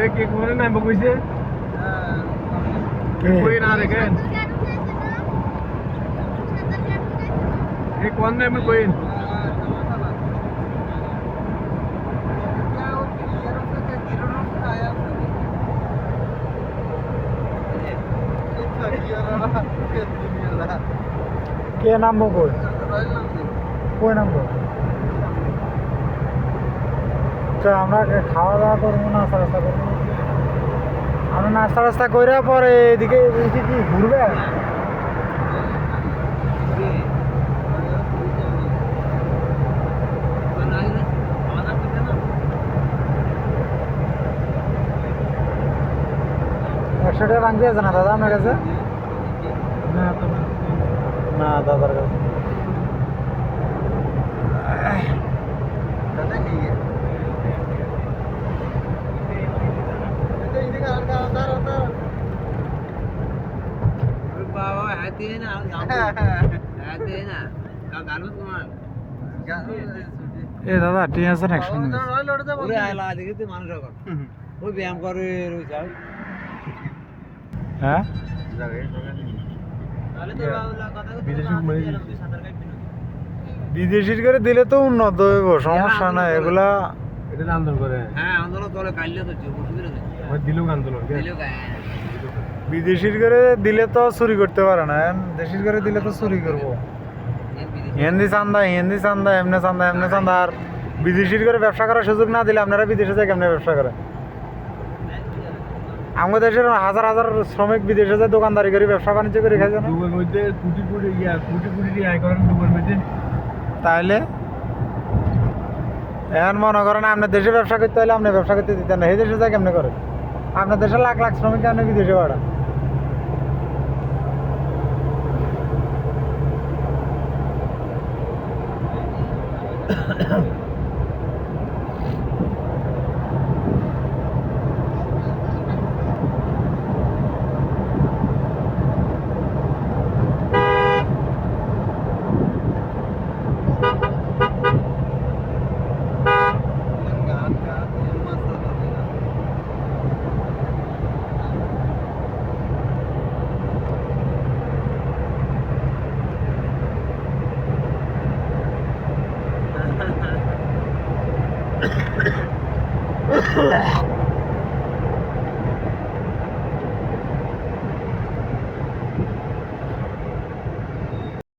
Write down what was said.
কি করে না বকইছে কই না দেখেন কোন নাম কইন কে নাম কই কই নাম তো আমরা খাওয়া দাওয়া করবো না নাস্তা রাস্তা করবো আমরা নাস্তা রাস্তা করে পরে এদিকে কি ঘুরবে একশো টাকা ভাঙতে আছে না দাদা আপনার কাছে না দাদার কাছে এ দাদা ঠিক আছে না ব্যায়াম করে হ্যাঁ বিদেশির করে দিলে তো উন্নত হইব সমস্যা নাই এগুলা আন্দোলন করে হ্যাঁ আন্দোলন চলে কাইলে তো দিলুক আন্দোলন বিদেশির করে দিলে তো চুরি করতে পারে না দেশির করে দিলে তো চুরি করবো হিন্দি চান্দা এমনি চান্দা আর বিদেশির করে ব্যবসা করার সুযোগ না দিলে আপনারা বিদেশে যায় কেমনে ব্যবসা করে আমাদের দেশের হাজার হাজার শ্রমিক বিদেশে যায় দোকানদারি করে ব্যবসা বাণিজ্য করে খাই না তাহলে এখন মনে করেন আপনার দেশে ব্যবসা করতে হলে আপনি ব্যবসা করতে দিতেন না এই দেশে যায় কেমনে করে আপনার দেশে লাখ লাখ শ্রমিক আপনি বিদেশে বাড়া Ugh.